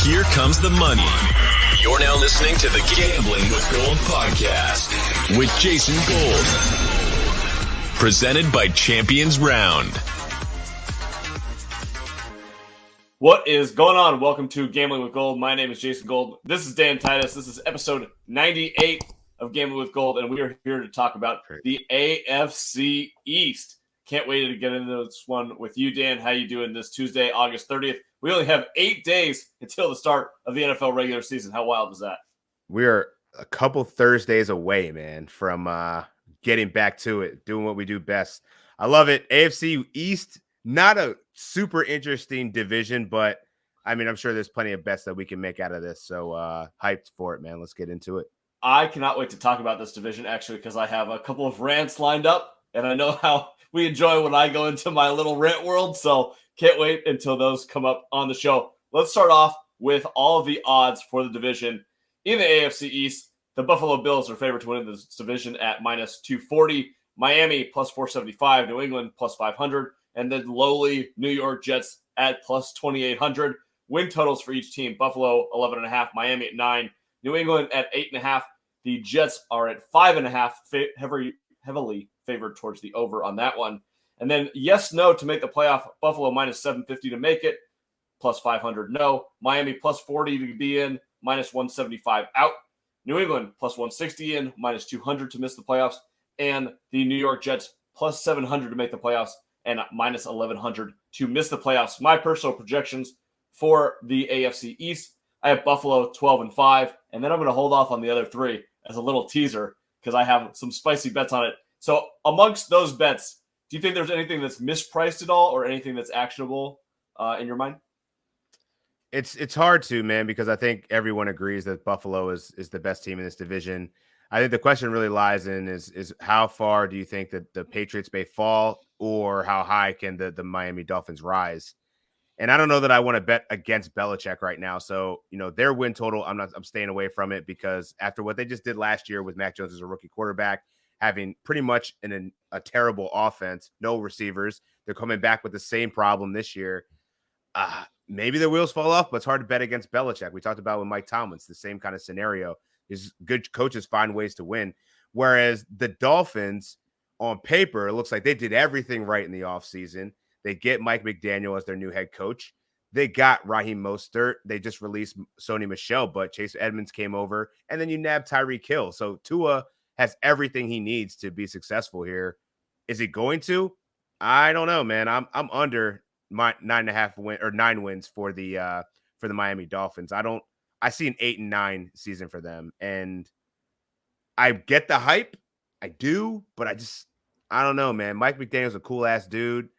Here comes the money. You're now listening to the Gambling with Gold podcast with Jason Gold. Presented by Champions Round. What is going on? Welcome to Gambling with Gold. My name is Jason Gold. This is Dan Titus. This is episode 98 of Gambling with Gold, and we are here to talk about the AFC East. Can't wait to get into this one with you, Dan. How you doing this Tuesday, August 30th? We only have 8 days until the start of the NFL regular season. How wild is that? We are a couple Thursdays away, man, from getting back to it, doing what we do best. I love it. AFC East, not a super interesting division, but I mean, I'm sure there's plenty of bets that we can make out of this. So hyped for it, man. Let's get into it. I cannot wait to talk about this division, actually, because I have a couple of rants lined up, and I know how we enjoy when I go into my little rant world. So can't wait until those come up on the show. Let's start off with all of the odds for the division. In the AFC East, the Buffalo Bills are favored to win this division at minus 240, Miami plus 475, New England plus 500, and then lowly New York Jets at plus 2,800. Win totals for each team: Buffalo 11.5, Miami at 9, New England at 8.5. The Jets are at 5.5, heavily favored towards the over on that one. And then yes, no to make the playoff. Buffalo minus 750 to make it, plus 500 no. Miami plus 40 to be in, minus 175 out. New England plus 160 in, minus 200 to miss the playoffs. And the New York Jets plus 700 to make the playoffs and minus 1,100 to miss the playoffs. My personal projections for the AFC East: I have Buffalo 12-5, and then I'm going to hold off on the other three as a little teaser because I have some spicy bets on it. So amongst those bets, do you think there's anything that's mispriced at all or anything that's actionable in your mind? It's hard to, man, because I think everyone agrees that Buffalo is the best team in this division. I think the question really lies in is how far do you think that the Patriots may fall, or how high can the Miami Dolphins rise? And I don't know that I want to bet against Belichick right now. So, you know, their win total, I'm staying away from it, because after what they just did last year with Mac Jones as a rookie quarterback, having pretty much a terrible offense, no receivers, they're coming back with the same problem this year. Maybe the wheels fall off, but it's hard to bet against Belichick. We talked about with Mike Tomlin, the same kind of scenario. Is good coaches find ways to win. Whereas the Dolphins, on paper, it looks like they did everything right in the offseason. They get Mike McDaniel as their new head coach. They got Raheem Mostert. They just released Sony Michel, but Chase Edmonds came over, and then you nab Tyreek Hill. So Tua has everything he needs to be successful here. Is he going to? I don't know, man. I'm under my 9 wins for the Miami Dolphins. I see an 8-9 season for them, and I get the hype. I do, but I don't know, man. Mike McDaniel's a cool ass dude.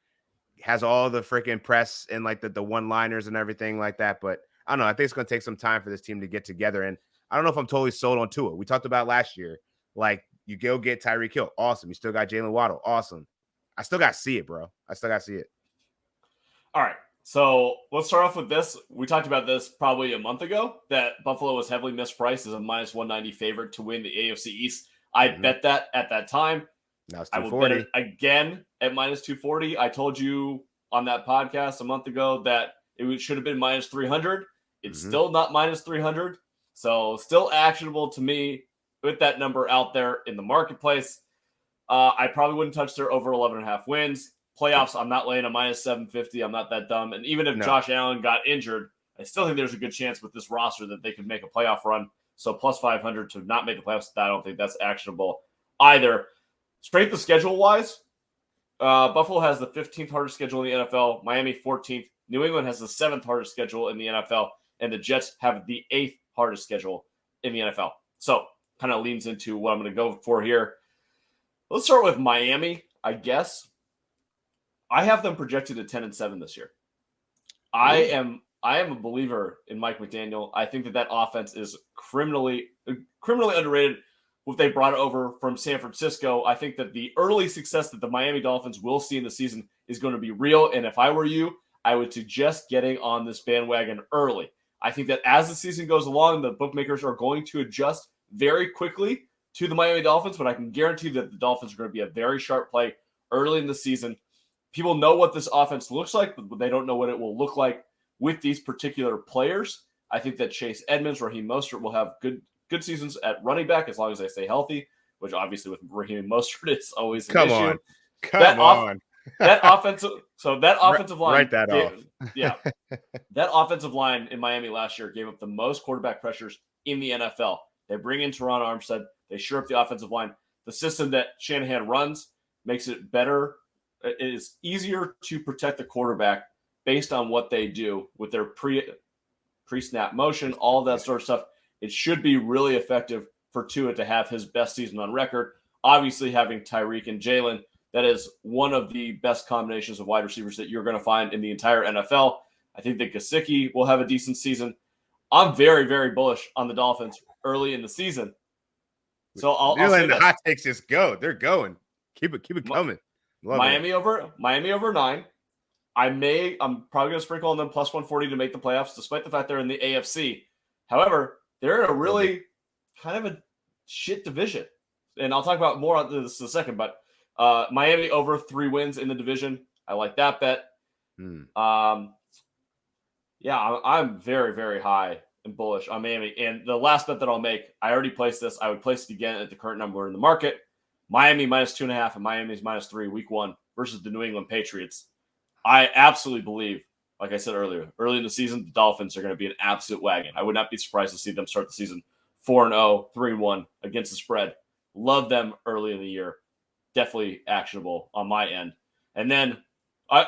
Has all the freaking press and like the one-liners and everything like that. But I don't know. I think it's going to take some time for this team to get together. And I don't know if I'm totally sold on Tua. We talked about last year. Like, you go get Tyreek Hill. Awesome. You still got Jalen Waddle. Awesome. I still got to see it, bro. I still got to see it. All right. So let's start off with this. We talked about this probably a month ago, that Buffalo was heavily mispriced as a minus 190 favorite to win the AFC East. I bet that at that time. Now it's 240. I will bet it again at minus 240. I told you on that podcast a month ago that it should have been minus 300. It's still not minus 300. So still actionable to me with that number out there in the marketplace. I probably wouldn't touch their over 11.5 wins. Playoffs, I'm not laying a minus 750. I'm not that dumb. And even if Josh Allen got injured, I still think there's a good chance with this roster that they could make a playoff run. So plus 500 to not make a playoffs, I don't think that's actionable either. Strength of schedule-wise, Buffalo has the 15th hardest schedule in the NFL, Miami 14th, New England has the 7th hardest schedule in the NFL, and the Jets have the 8th hardest schedule in the NFL. So kind of leans into what I'm going to go for here. Let's start with Miami, I guess. I have them projected at 10-7 this year. I am a believer in Mike McDaniel. I think that offense is criminally underrated. What they brought over from San Francisco, I think that the early success that the Miami Dolphins will see in the season is going to be real. And if I were you, I would suggest getting on this bandwagon early. I think that as the season goes along, the bookmakers are going to adjust very quickly to the Miami Dolphins, but I can guarantee that the Dolphins are going to be a very sharp play early in the season. People know what this offense looks like, but they don't know what it will look like with these particular players. I think that Chase Edmonds, Raheem Mostert will have good seasons at running back as long as they stay healthy, which obviously with Raheem Mostert, it's always an issue. Come on. That offensive line. Write that off. Yeah. That offensive line in Miami last year gave up the most quarterback pressures in the NFL. They bring in Teron Armstead. They shore up the offensive line. The system that Shanahan runs makes it better. It is easier to protect the quarterback based on what they do with their pre-snap motion, all of that sort of stuff. It should be really effective for Tua to have his best season on record. Obviously, having Tyreek and Jalen, that is one of the best combinations of wide receivers that you're going to find in the entire NFL. I think that Gesicki will have a decent season. I'm very, very bullish on the Dolphins early in the season. So I'll say the hot takes just go. They're going. Keep it coming. Miami over 9. I'm probably going to sprinkle on them plus 140 to make the playoffs, despite the fact they're in the AFC. However, they're in a really kind of a shit division. And I'll talk about more on this in a second, but Miami over 3 wins in the division. I like that bet. Yeah, I'm very, very high and bullish on Miami. And the last bet that I'll make, I already placed this. I would place it again at the current number in the market. Miami minus 2.5 and Miami's minus 3 week 1 versus the New England Patriots. I absolutely believe, like I said earlier, early in the season, the Dolphins are going to be an absolute wagon. I would not be surprised to see them start the season 4-0, 3-1 against the spread. Love them early in the year. Definitely actionable on my end. And then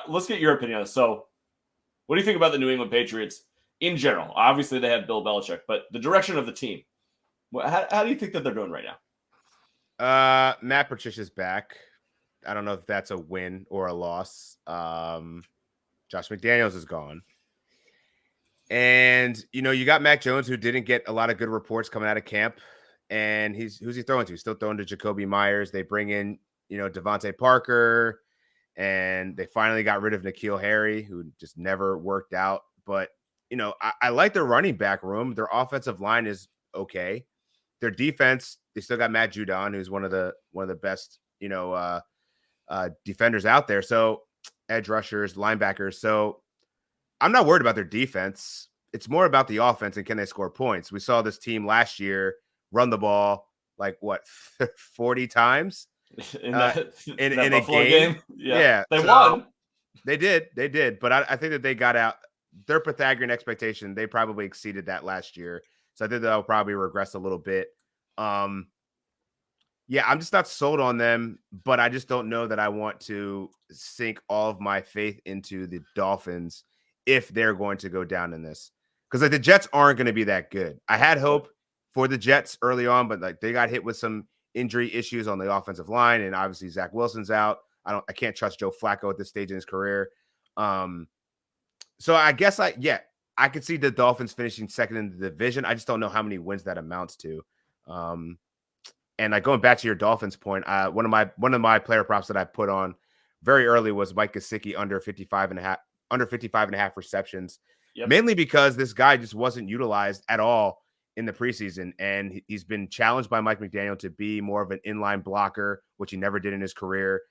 let's get your opinion on this. So what do you think about the New England Patriots in general? Obviously, they have Bill Belichick, but the direction of the team, how do you think that they're doing right now? Matt Patricia's back. I don't know if that's a win or a loss. Josh McDaniels is gone. And, you got Mac Jones, who didn't get a lot of good reports coming out of camp. And who's he throwing to? Still throwing to Jacoby Myers. They bring in, Devontae Parker. And they finally got rid of N'Keal Harry, who just never worked out. But, I like their running back room. Their offensive line is okay. Their defense, they still got Matt Judon, who's one of the best, defenders out there. So edge rushers, linebackers. So I'm not worried about their defense. It's more about the offense and can they score points. We saw this team last year run the ball 40 times in a game. Yeah. They won. They did. But I think that they got out their Pythagorean expectation. They probably exceeded that last year. So I think they'll probably regress a little bit. Yeah, I'm just not sold on them, but I just don't know that I want to sink all of my faith into the Dolphins if they're going to go down in this. Because the Jets aren't going to be that good. I had hope for the Jets early on, but they got hit with some injury issues on the offensive line, and obviously Zach Wilson's out. I can't trust Joe Flacco at this stage in his career. So I guess I could see the Dolphins finishing second in the division. I just don't know how many wins that amounts to. And going back to your Dolphins point, one of my player props that I put on very early was Mike Gesicki under 55 and a half receptions, mainly because this guy just wasn't utilized at all in the preseason. And he's been challenged by Mike McDaniel to be more of an inline blocker, which he never did in his career.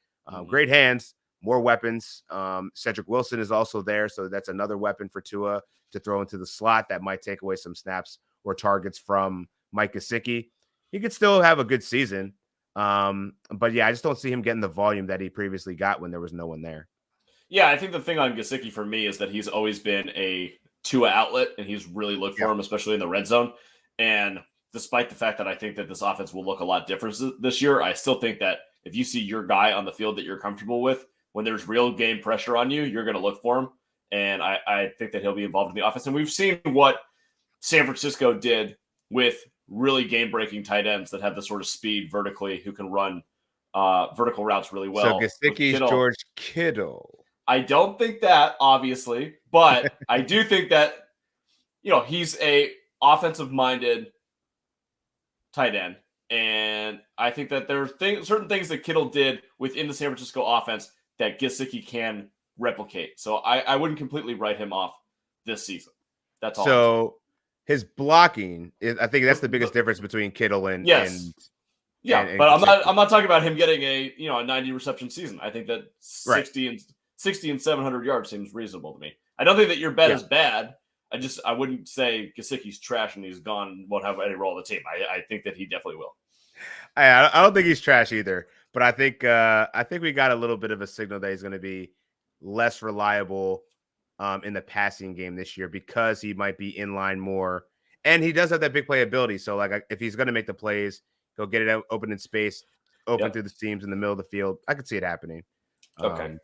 Great hands, more weapons. Cedric Wilson is also there. So that's another weapon for Tua to throw into the slot that might take away some snaps or targets from Mike Gesicki. He could still have a good season. But yeah, I just don't see him getting the volume that he previously got when there was no one there. Yeah, I think the thing on Gesicki for me is that he's always been a Tua outlet, and he's really looked for him, especially in the red zone. And despite the fact that I think that this offense will look a lot different this year, I still think that if you see your guy on the field that you're comfortable with, when there's real game pressure on you, you're going to look for him. And I think that he'll be involved in the offense. And we've seen what San Francisco did with really game-breaking tight ends that have the sort of speed vertically, who can run vertical routes really well. So Gesicki's George Kittle. I don't think that, obviously, but I do think that, he's a offensive-minded tight end. And I think that there are certain things that Kittle did within the San Francisco offense that Gesicki can replicate. So I wouldn't completely write him off this season. That's all. So his blocking is, I think that's the biggest difference between Kittle and but I'm not talking about him getting a 90 reception season. I think that 60 and 700 yards seems reasonable to me. I don't think that your bet is bad. I wouldn't say Gesicki's trash and he's gone, won't have any role on the team. I think that he definitely will. I don't think he's trash either, but I think we got a little bit of a signal that he's going to be less reliable in the passing game this year because he might be in line more, and he does have that big play ability. So like if he's going to make the plays, he'll get it out, open in space, open through the seams in the middle of the field. I could see it happening. Okay,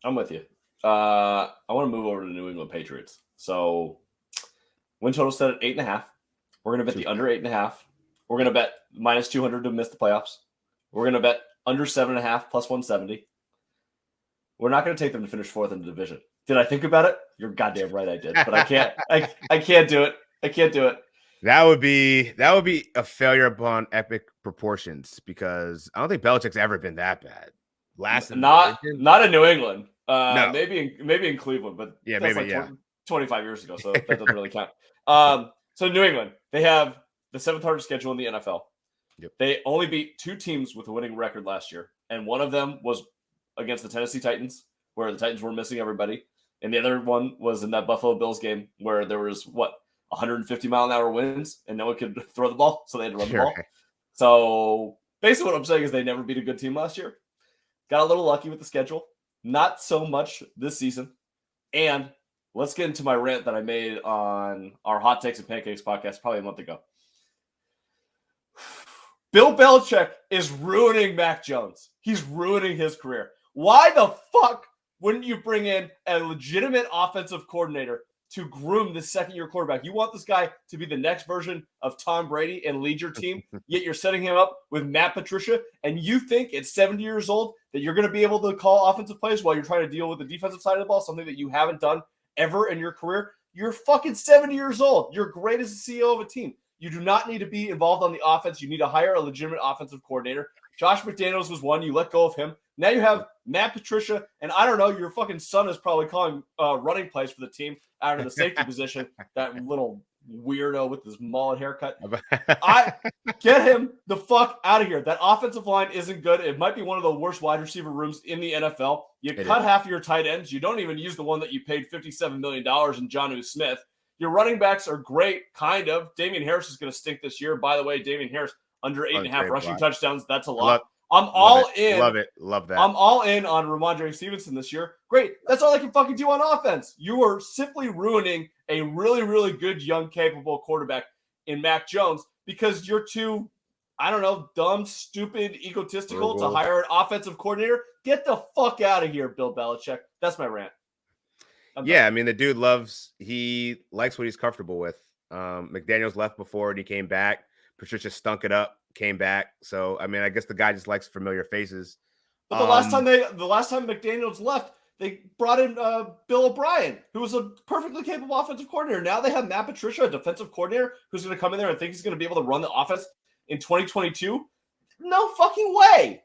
I'm with you. I want to move over to the New England Patriots. So win total set at 8.5. We're going to bet the under 8.5. We're going to bet minus 200 to miss the playoffs. We're going to bet under 7.5 plus 170. We're not going to take them to finish fourth in the division. Did I think about it? You're goddamn right I did, but I can't. I can't do it. I can't do it. That would be a failure upon epic proportions because I don't think Belichick's ever been that bad. Not in New England. No. Maybe in Cleveland, but yeah, that's maybe 25 years ago, so that doesn't really count. So New England, they have the seventh hardest schedule in the NFL. Yep. They only beat two teams with a winning record last year, and one of them was against the Tennessee Titans, where the Titans were missing everybody, and the other one was in that Buffalo Bills game where there was 150-mile-an-hour winds, and no one could throw the ball, so they had to run the ball. So basically, what I'm saying is they never beat a good team last year. Got a little lucky with the schedule, not so much this season, and let's get into my rant that I made on our Hot Takes and Pancakes podcast probably a month ago. Bill Belichick is ruining Mac Jones. He's ruining his career. Why the fuck wouldn't you bring in a legitimate offensive coordinator to groom this second-year quarterback? You want this guy to be the next version of Tom Brady and lead your team, yet you're setting him up with Matt Patricia, and you think at 70 years old that you're going to be able to call offensive plays while you're trying to deal with the defensive side of the ball, something that you haven't done ever in your career? You're fucking 70 years old. You're great as a CEO of a team. You do not need to be involved on the offense. You need to hire a legitimate offensive coordinator. Josh McDaniels was one. You let go of him. Now you have Matt Patricia, and I don't know, your fucking son is probably calling running plays for the team out of the safety position, that little weirdo with his mullet haircut. I get him the fuck out of here. That offensive line isn't good. It might be one of the worst wide receiver rooms in the NFL. You cut half of your tight ends. You don't even use the one that you paid $57 million in Jonnu Smith. Your running backs are great, kind of. Damian Harris is going to stink this year. By the way, Damian Harris under 8.5 rushing touchdowns. That's a lot. I'm all in. Love it. Love that. I'm all in on Ramondre Stevenson this year. Great. That's all I can fucking do on offense. You are simply ruining a really, really good, young, capable quarterback in Mac Jones because you're too, I don't know, dumb, stupid, egotistical to hire an offensive coordinator. Get the fuck out of here, Bill Belichick. That's my rant. Yeah, I mean, the dude he likes what he's comfortable with. McDaniels left before and he came back. Patricia stunk it up, came back. So, I mean, I guess the guy just likes familiar faces. But the last time McDaniels left, they brought in Bill O'Brien, who was a perfectly capable offensive coordinator. Now they have Matt Patricia, a defensive coordinator, who's going to come in there and think he's going to be able to run the offense in 2022. No fucking way.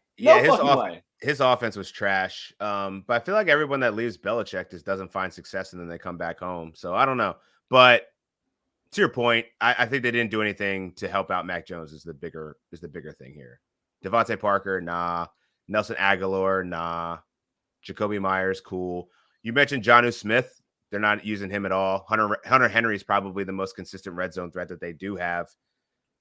His offense was trash. But I feel like everyone that leaves Belichick just doesn't find success and then they come back home. So I don't know. But to your point, I think they didn't do anything to help out Mac Jones is the bigger thing here. Devontae Parker, nah. Nelson Aguilar, nah. Jacoby Myers, cool. You mentioned Jonnu Smith. They're not using him at all. Hunter Henry is probably the most consistent red zone threat that they do have.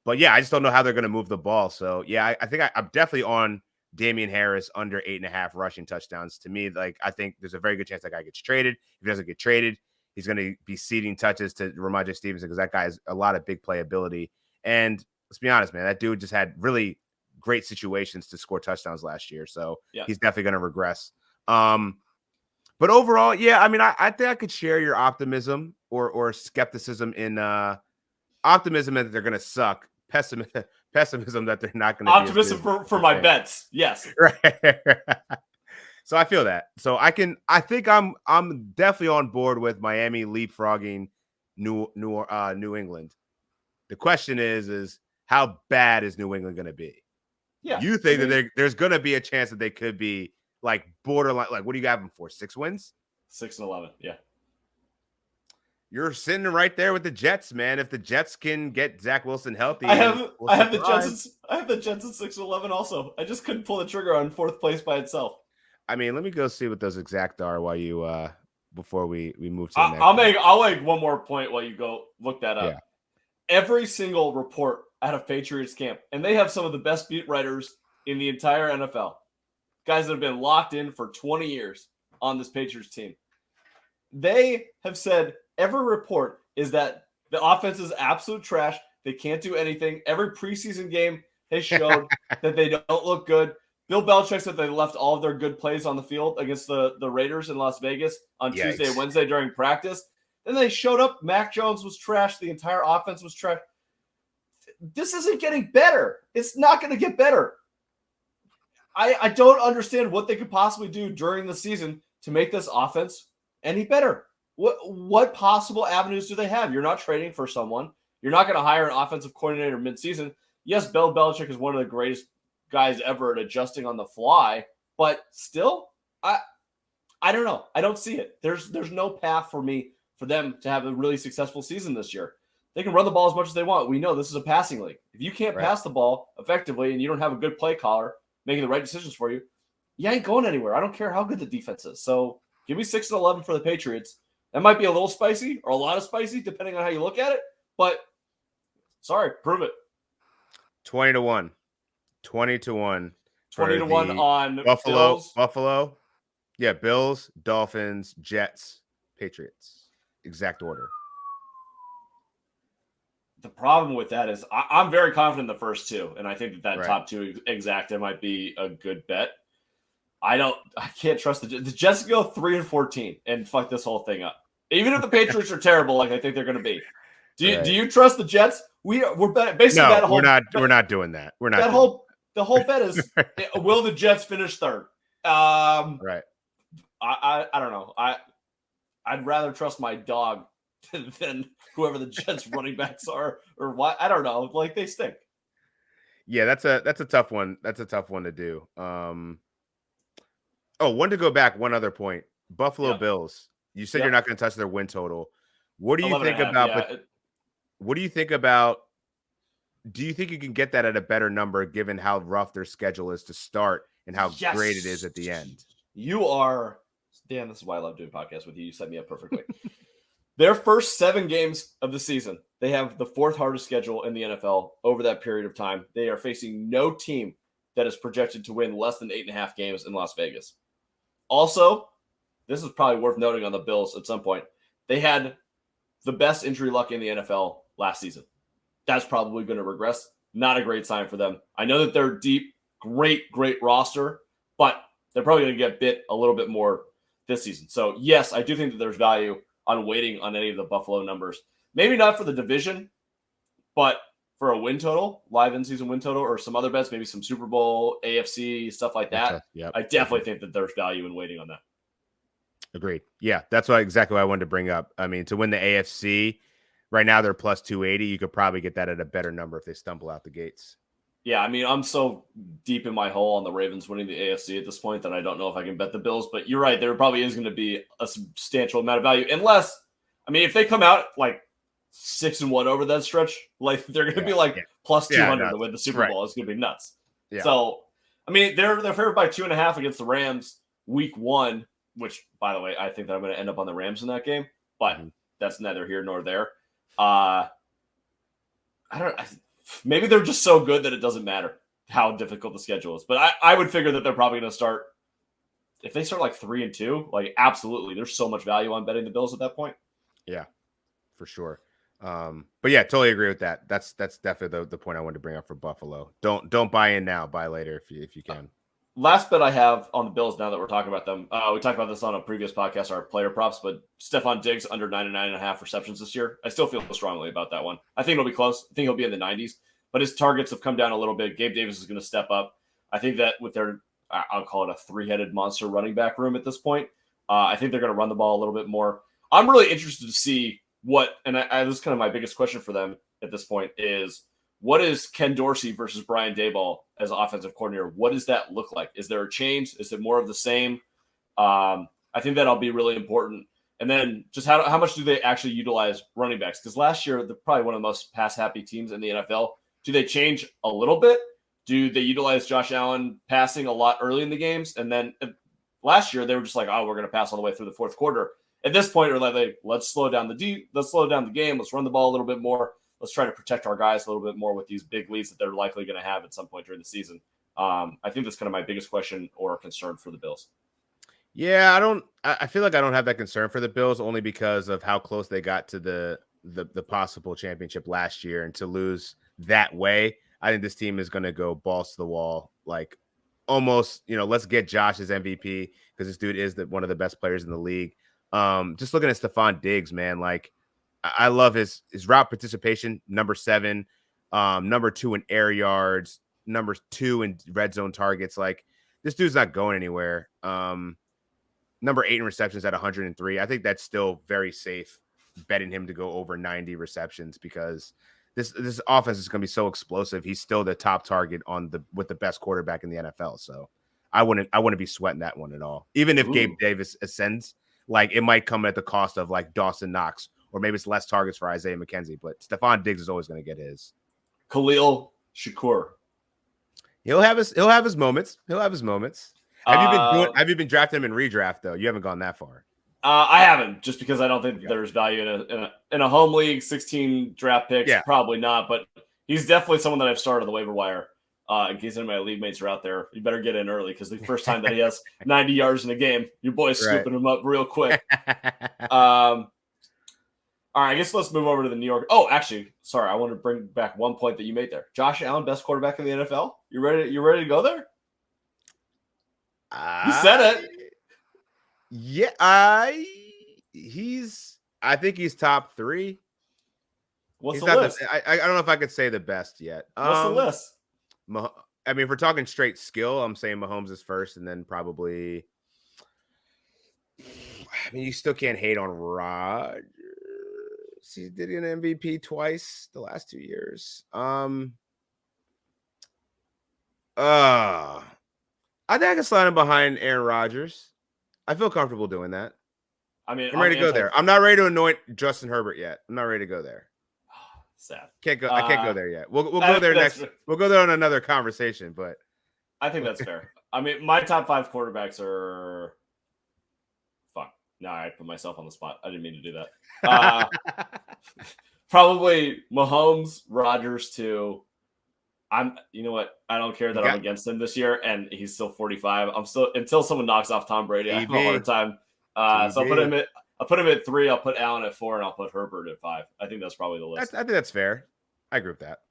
But yeah, I just don't know how they're going to move the ball. So yeah, I think I'm definitely on Damian Harris under 8.5 rushing touchdowns. To me, like, I think there's a very good chance that guy gets traded. If he doesn't get traded, he's going to be ceding touches to Ramondre Stevenson because that guy has a lot of big playability. And let's be honest, man, that dude just had really great situations to score touchdowns last year. So he's definitely going to regress. But overall, yeah, I mean, I think I could share your optimism or skepticism in optimism that they're going to suck. Pessimism that they're not going to. Optimism for my bets. Yes. Right. So I feel that. So I think I'm definitely on board with Miami leapfrogging New England. The question is how bad is New England going to be? Yeah. You think that there's going to be a chance that they could be like borderline, like, what do you got them for? 6 wins? 6-11. Yeah. You're sitting right there with the Jets, man. If the Jets can get Zach Wilson healthy, I have the Jets at 6-11 also. I just couldn't pull the trigger on fourth place by itself. I mean, let me go see what those exact are while you before we move to the next. I'll make one more point while you go look that up. Yeah. Every single report out of Patriots camp, and they have some of the best beat writers in the entire NFL, guys that have been locked in for 20 years on this Patriots team. They have said every report is that the offense is absolute trash. They can't do anything. Every preseason game has showed that they don't look good. Bill Belichick said they left all of their good plays on the field against the Raiders in Las Vegas on Tuesday and Wednesday during practice. Then they showed up. Mac Jones was trash. The entire offense was trash. This isn't getting better. It's not going to get better. I don't understand what they could possibly do during the season to make this offense any better. What possible avenues do they have? You're not trading for someone. You're not going to hire an offensive coordinator midseason. Yes, Bill Belichick is one of the greatest guys ever at adjusting on the fly, but still, I don't know. I don't see it. There's no path for them to have a really successful season this year. They can run the ball as much as they want. We know this is a passing league. If you can't pass the ball effectively and you don't have a good play caller making the right decisions for you, you ain't going anywhere. I don't care how good the defense is. So give me 6-11 for the Patriots. That might be a little spicy or a lot of spicy, depending on how you look at it. But sorry, prove it. 20-1. 20-1. 20-1 on Buffalo. Bills. Buffalo. Yeah, Bills, Dolphins, Jets, Patriots. Exact order. The problem with that is I'm very confident in the first two, and I think that top two exacta might be a good bet. I can't trust the Jets. Go 3-14 and fuck this whole thing up. Even if the Patriots are terrible, like I think they're going to be. Do you trust the Jets? We're basically that whole. We're not doing that. We're not. The whole bet is will the Jets finish third? Right. I don't know. I'd rather trust my dog than whoever the Jets running backs are or what. I don't know. Like they stink. Yeah, that's a tough one. That's a tough one to do. One to go back. One other point. Buffalo Bills. You said you're not going to touch their win total. What do you think about? What do you think about? Do you think you can get that at a better number given how rough their schedule is to start and how great it is at the end? You are, Dan. This is why I love doing podcasts with you. You set me up perfectly. Their first 7 games of the season, they have the 4th hardest schedule in the NFL over that period of time. They are facing no team that is projected to win less than 8.5 games in Las Vegas. Also, this is probably worth noting on the Bills at some point. They had the best injury luck in the NFL last season. That's probably going to regress. Not a great sign for them. I know that they're deep, great roster, but they're probably going to get bit a little bit more this season. So, yes, I do think that there's value on waiting on any of the Buffalo numbers. Maybe not for the division, but for a win total, live in-season win total, or some other bets, maybe some Super Bowl, AFC, stuff like that. Yep. I definitely think that there's value in waiting on that. Agreed. Yeah, that's exactly what I wanted to bring up. I mean, to win the AFC, right now they're plus 280. You could probably get that at a better number if they stumble out the gates. Yeah, I mean, I'm so deep in my hole on the Ravens winning the AFC at this point that I don't know if I can bet the Bills. But you're right, there probably is going to be a substantial amount of value. Unless, I mean, if they come out like 6-1 over that stretch, like they're going to be like plus 200 to win the Super Bowl. It's going to be nuts. Yeah. So, I mean, they're favored by 2.5 against the Rams week 1, which, by the way, I think that I'm going to end up on the Rams in that game. But that's neither here nor there. Maybe they're just so good that it doesn't matter how difficult the schedule is. But I would figure that they're probably going to start, if they start like 3-2, like absolutely, there's so much value on betting the Bills at that point. Yeah, for sure. But yeah, totally agree with that. That's definitely the point I wanted to bring up for Buffalo. Don't buy in now, buy later if you can. Last bet I have on the Bills now that we're talking about them. We talked about this on a previous podcast, our player props, but Stephon Diggs under 9.5 receptions this year. I still feel strongly about that one. I think it'll be close. I think he'll be in the 90s, but his targets have come down a little bit. Gabe Davis is going to step up. I think that with their, I'll call it a 3-headed monster running back room at this point, I think they're going to run the ball a little bit more. I'm really interested to see what, and this is kind of my biggest question for them at this point is, what is Ken Dorsey versus Brian Daboll as offensive coordinator? What does that look like? Is there a change? Is it more of the same? I think that'll be really important. And then just how much do they actually utilize running backs? Because last year, they're probably one of the most pass-happy teams in the NFL. Do they change a little bit? Do they utilize Josh Allen passing a lot early in the games? And then last year, they were just like, oh, we're going to pass all the way through the fourth quarter. at this point, we're like, let's slow down the game. Let's run the ball a little bit more. Let's try to protect our guys a little bit more with these big leads that they're likely going to have at some point during the season. I think that's kind of my biggest question or concern for the Bills. Yeah, I feel like I don't have that concern for the Bills only because of how close they got to the possible championship last year, and to lose that way, I think this team is going to go balls to the wall, like almost, let's get Josh as MVP because this dude is one of the best players in the league. Just looking at Stephon Diggs, man, like I love his route participation, number 7, number 2 in air yards, number 2 in red zone targets. Like this dude's not going anywhere. Number 8 in receptions at 103. I think that's still very safe betting him to go over 90 receptions because this offense is going to be so explosive. He's still the top target with the best quarterback in the NFL. So I wouldn't be sweating that one at all. Even if Gabe Davis ascends, like it might come at the cost of like Dawson Knox, or maybe it's less targets for Isaiah McKenzie, but Stephon Diggs is always going to get his. Khalil Shakur. He'll have his moments. Have you been drafting him in redraft though? You haven't gone that far. I haven't, just because I don't think there's value in a home league. 16 draft picks, probably not. But he's definitely someone that I've started on the waiver wire. In case any of my league mates are out there, you better get in early because the first time that he has 90 yards in a game, your boy's scooping him up real quick. All right, I guess let's move over to the New York. Oh, actually, sorry, I want to bring back one point that you made there. Josh Allen, best quarterback in the NFL. You ready to go there? You said it. Yeah, I think he's top 3. What's the list? I don't know if I could say the best yet. What's the list? I mean, if we're talking straight skill, I'm saying Mahomes is first, and then probably. I mean, you still can't hate on Rodgers. He did an MVP twice the last 2 years. I think I can slide him behind Aaron Rodgers. I feel comfortable doing that. I mean, I'm ready to go there. I'm not ready to anoint Justin Herbert yet. I'm not ready to go there. Sad. I can't go there yet. We'll go there next. We'll go there on another conversation, but I think that's fair. I mean, my top 5 quarterbacks are. Fuck. Now I put myself on the spot. I didn't mean to do that. Probably Mahomes, Rodgers too. You know what? I don't care that I'm against him this year, and he's still 45. I'm still until someone knocks off Tom Brady. I have a hard time. So I'll put him at 3. I'll put Allen at 4, and I'll put Herbert at 5. I think that's probably the list. I think that's fair. I agree with that.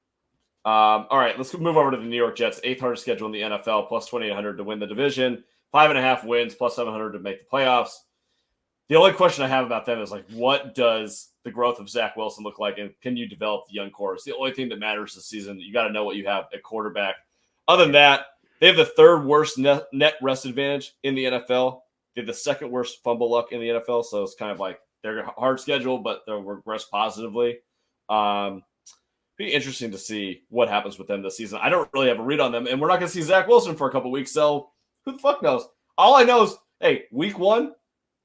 All right, let's move over to the New York Jets. 8th hardest schedule in the NFL, plus 2,800 to win the division. 5.5 wins, plus 700 to make the playoffs. The only question I have about them is like, what does the growth of Zach Wilson look like, and can you develop the young core? It's the only thing that matters this season. You got to know what you have at quarterback. Other than that, they have the 3rd worst net rest advantage in the NFL. They have the 2nd worst fumble luck in the NFL, so it's kind of like they're a hard schedule, but they'll regress positively. Be interesting to see what happens with them this season. I don't really have a read on them, and we're not going to see Zach Wilson for a couple weeks, so who the fuck knows? All I know is, hey, week 1,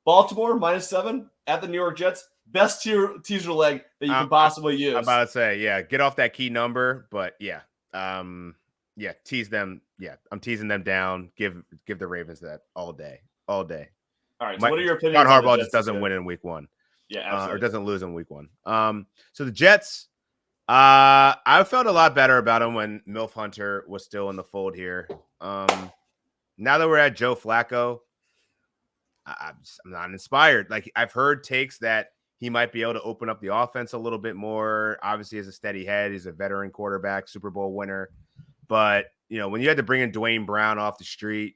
Baltimore -7 at the New York Jets. Best teaser leg that you can possibly use. I'm about to say, get off that key number, but tease them. Yeah, I'm teasing them down. Give the Ravens that all day. All right. So what are your opinions? John Harbaugh just doesn't win in week 1. Yeah, absolutely. Or doesn't lose in week 1. So the Jets, I felt a lot better about them when Milf Hunter was still in the fold here. Now that we're at Joe Flacco, I'm not inspired. Like I've heard takes that he might be able to open up the offense a little bit more. Obviously, as a steady head, he's a veteran quarterback, Super Bowl winner. But, when you had to bring in Dwayne Brown off the street,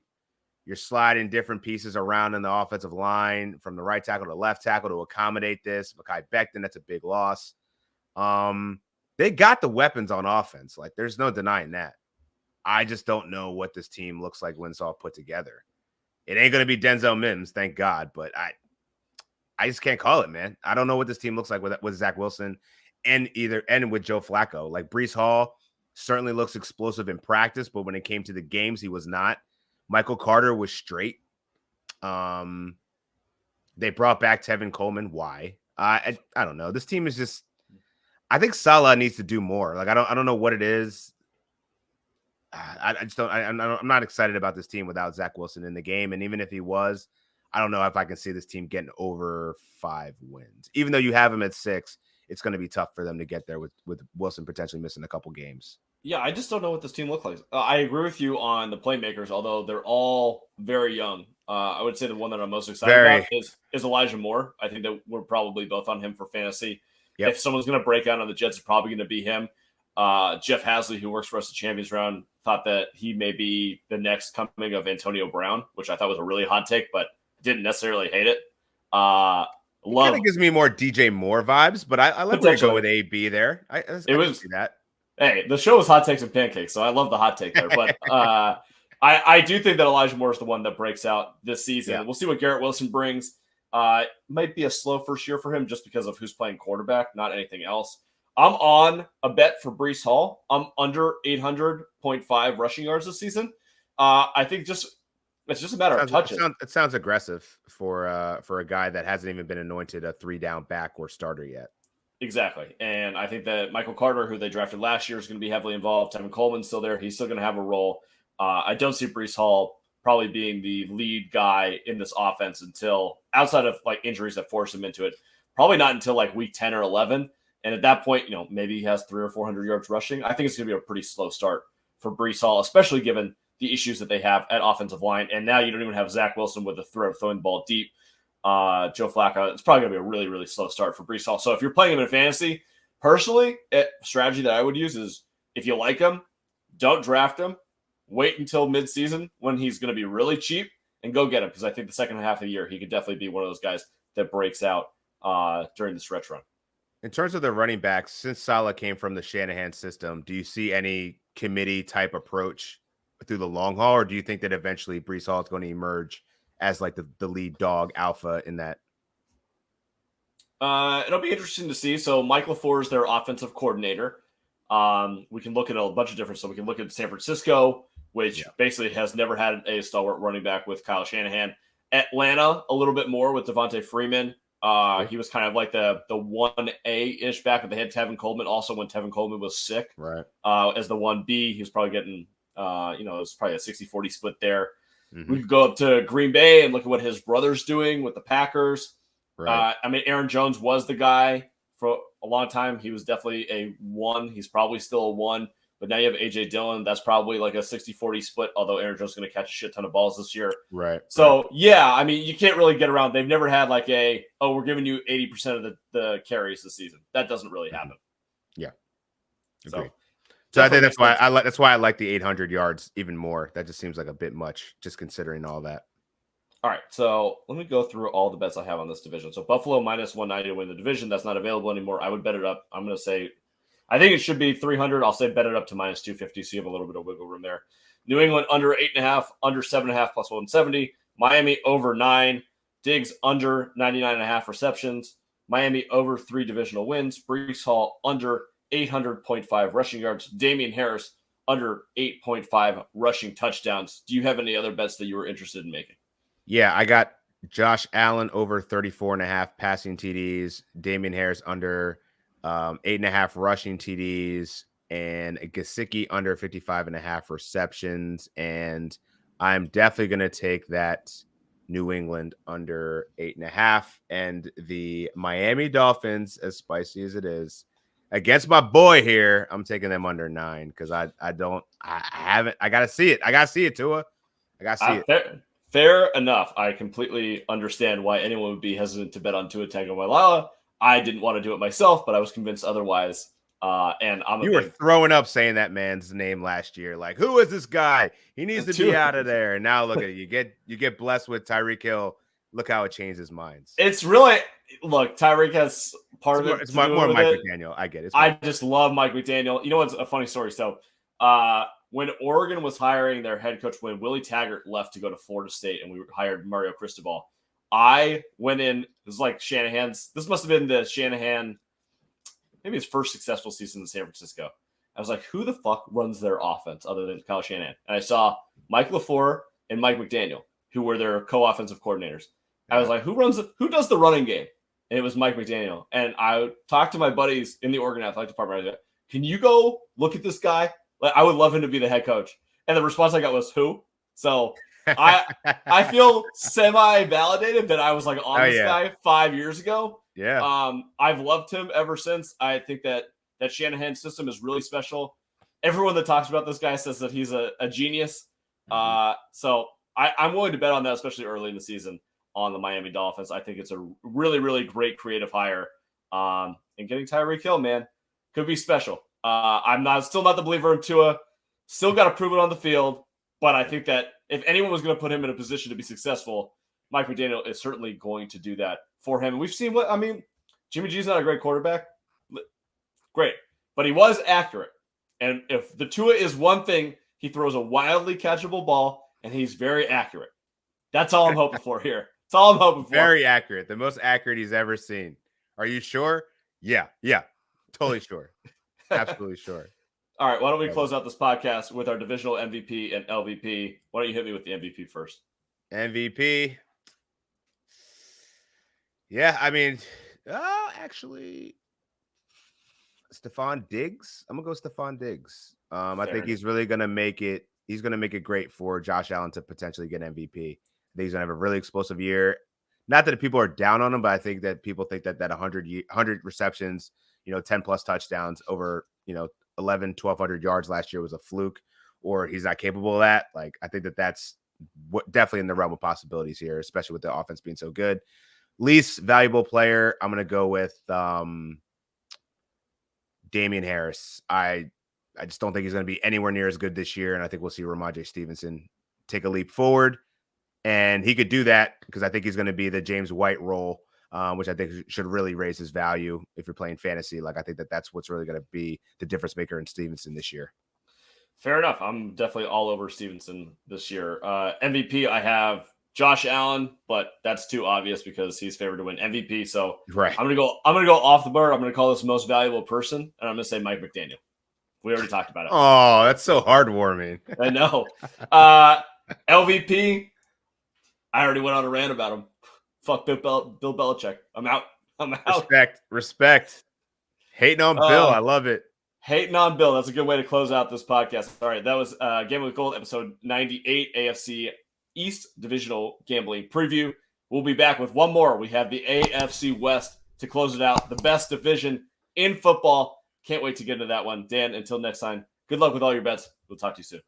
you're sliding different pieces around in the offensive line from the right tackle to left tackle to accommodate this. Mekhi Becton, that's a big loss. They got the weapons on offense. Like, there's no denying that. I just don't know what this team looks like when it's all put together. It ain't going to be Denzel Mims, thank God, but I just can't call it, man. I don't know what this team looks like with Zach Wilson and with Joe Flacco. Like Breece Hall certainly looks explosive in practice, but when it came to the games, he was not. Michael Carter was straight. They brought back Tevin Coleman. Why? I don't know. This team is just. I think Salah needs to do more. Like I don't know what it is. I just don't. I'm not excited about this team without Zach Wilson in the game. And even if he was, I don't know if I can see this team getting over 5 wins. Even though you have them at 6, it's going to be tough for them to get there with Wilson potentially missing a couple games. Yeah, I just don't know what this team looks like. I agree with you on the playmakers, although they're all very young. I would say the one that I'm most excited about is Elijah Moore. I think that we're probably both on him for fantasy. Yep. If someone's going to break out on the Jets, it's probably going to be him. Jeff Hasley, who works for us at Champions Round, thought that he may be the next coming of Antonio Brown, which I thought was a really hot take, but didn't necessarily hate it. It kind of gives me more DJ Moore vibes, but I like where you go with AB there. I can see that. Hey, the show is hot takes and pancakes, so I love the hot take there. But I do think that Elijah Moore is the one that breaks out this season. Yeah. We'll see what Garrett Wilson brings. Might be a slow first year for him just because of who's playing quarterback, not anything else. I'm on a bet for Breece Hall. I'm under 800.5 rushing yards this season. I think it's just a matter of touches. It sounds aggressive for a guy that hasn't even been anointed a 3-down back or starter yet. Exactly. And I think that Michael Carter, who they drafted last year, is going to be heavily involved. Tevin Coleman's still there. He's still going to have a role. I don't see Breece Hall probably being the lead guy in this offense until outside of like injuries that force him into it. Probably not until like week 10 or 11. And at that point, maybe he has 300 or 400 yards rushing. I think it's going to be a pretty slow start for Breece Hall, especially given the issues that they have at offensive line. And now you don't even have Zach Wilson with the threat of throwing the ball deep. Joe Flacco, it's probably going to be a really, really slow start for Breece Hall. So if you're playing him in fantasy, personally, a strategy that I would use is if you like him, don't draft him. Wait until midseason when he's going to be really cheap and go get him, because I think the second half of the year he could definitely be one of those guys that breaks out during the stretch run. In terms of the running backs, since Saleh came from the Shanahan system, do you see any committee type approach through the long haul, or do you think that eventually Breece Hall is going to emerge as like the lead dog alpha in that? It'll be interesting to see. So Mike LaFleur is their offensive coordinator. We can look at a bunch of different stuff. We can look at San Francisco, which basically has never had a stalwart running back with Kyle Shanahan. Atlanta, a little bit more with Devontae Freeman. He was kind of like the 1A-ish back, but they had Tevin Coleman also when Tevin Coleman was sick. Right. As the 1B, he was probably getting, it was probably a 60-40 split there. Mm-hmm. We could go up to Green Bay and look at what his brother's doing with the Packers. Right. Aaron Jones was the guy for a long time. He was definitely a 1. He's probably still a 1. But now you have A.J. Dillon. That's probably like a 60-40 split, although Aaron Jones is going to catch a shit ton of balls this year. Right. So, yeah, you can't really get around. They've never had like we're giving you 80% of the carries this season. That doesn't really happen. Yeah. Agreed. So I think that's why I like the 800 yards even more. That just seems like a bit much, just considering all that. All right, so let me go through all the bets I have on this division. So Buffalo minus 190 to win the division. That's not available anymore. I would bet it up. I'm going to say, I think it should be 300. I'll say bet it up to minus 250, so you have a little bit of wiggle room there. New England under 8.5, under 7.5 plus 170. Miami over 9. Diggs under 99.5 receptions. Miami over 3 divisional wins. Breece Hall under 800.5 rushing yards. Damian Harris under 8.5 rushing touchdowns. Do you have any other bets that you were interested in making? Yeah, I got Josh Allen over 34.5 passing TDs, Damian Harris under 8.5 rushing TDs, and Gesicki under 55.5 receptions. And I'm definitely going to take that New England under 8.5, and the Miami Dolphins, as spicy as it is, against my boy here, I'm taking them under 9 because I gotta see it. I gotta see it, Tua. I gotta see it. Fair enough. I completely understand why anyone would be hesitant to bet on Tua Tagovailoa. I didn't want to do it myself, but I was convinced otherwise. And you were throwing up saying that man's name last year. Like, who is this guy? He needs to be out of there. And now look at it. You get blessed with Tyreek Hill. Look how it changed his minds. It's really Tyreek has part of it. It's more Mike McDaniel. I get it. I just love Mike McDaniel. You know what's a funny story? So when Oregon was hiring their head coach, when Willie Taggart left to go to Florida State and we hired Mario Cristobal, I went in. It was like Shanahan's. This must have been the Shanahan, maybe his first successful season in San Francisco. I was like, who the fuck runs their offense other than Kyle Shanahan? And I saw Mike LaFleur and Mike McDaniel, who were their co-offensive coordinators. I was like, who does the running game? And it was Mike McDaniel. And I talked to my buddies in the Oregon Athletic Department. I was like, can you go look at this guy? Like, I would love him to be the head coach. And the response I got was, who? So I feel semi-validated that I was like on this yeah. guy 5 years ago. Yeah. I've loved him ever since. I think that Shanahan system is really special. Everyone that talks about this guy says that he's a genius. So I'm willing to bet on that, especially early in the season on the Miami Dolphins. I think it's a really, really great creative hire. And getting Tyreek Hill, man, could be special. I'm still not the believer in Tua. Still got to prove it on the field. But I think that if anyone was going to put him in a position to be successful, Mike McDaniel is certainly going to do that for him. We've seen Jimmy G's not a great quarterback. Great. But he was accurate. And if the Tua is one thing, he throws a wildly catchable ball, and he's very accurate. That's all I'm hoping for here. That's all I'm hoping for. Very accurate. The most accurate he's ever seen. Are you sure? Yeah. Totally sure. Absolutely sure. All right, why don't we close out this podcast with our divisional MVP and LVP? Why don't you hit me with the MVP first? MVP. Yeah, actually, Stephon Diggs. I'm going to go Stephon Diggs. I think he's really going to make it. He's going to make it great for Josh Allen to potentially get MVP. I think he's going to have a really explosive year. Not that people are down on him, but I think that people think that 100 receptions, 10 plus touchdowns over, 1,200 yards last year was a fluke, or he's not capable of that. Like, I think that that's definitely in the realm of possibilities here, especially with the offense being so good. Least valuable player, I'm going to go with Damian Harris. I just don't think he's going to be anywhere near as good this year, and I think we'll see Ramondre Stevenson take a leap forward. And he could do that because I think he's going to be the James White role, which I think should really raise his value if you're playing fantasy. Like, I think that that's what's really going to be the difference maker in Stevenson this year. Fair enough. I'm definitely all over Stevenson this year. MVP, I have Josh Allen, but that's too obvious because he's favored to win MVP. So right. I'm gonna go off the board. I'm gonna call this most valuable person, and I'm gonna say Mike McDaniel. We already talked about it. Oh, that's so heartwarming. I know. LVP. I already went on a rant about him. Fuck Bill Belichick. I'm out. Respect. Hating on Bill. I love it. Hating on Bill. That's a good way to close out this podcast. All right. That was Gambling with Gold, episode 98, AFC East Divisional Gambling Preview. We'll be back with one more. We have the AFC West to close it out. The best division in football. Can't wait to get into that one. Dan, until next time, good luck with all your bets. We'll talk to you soon.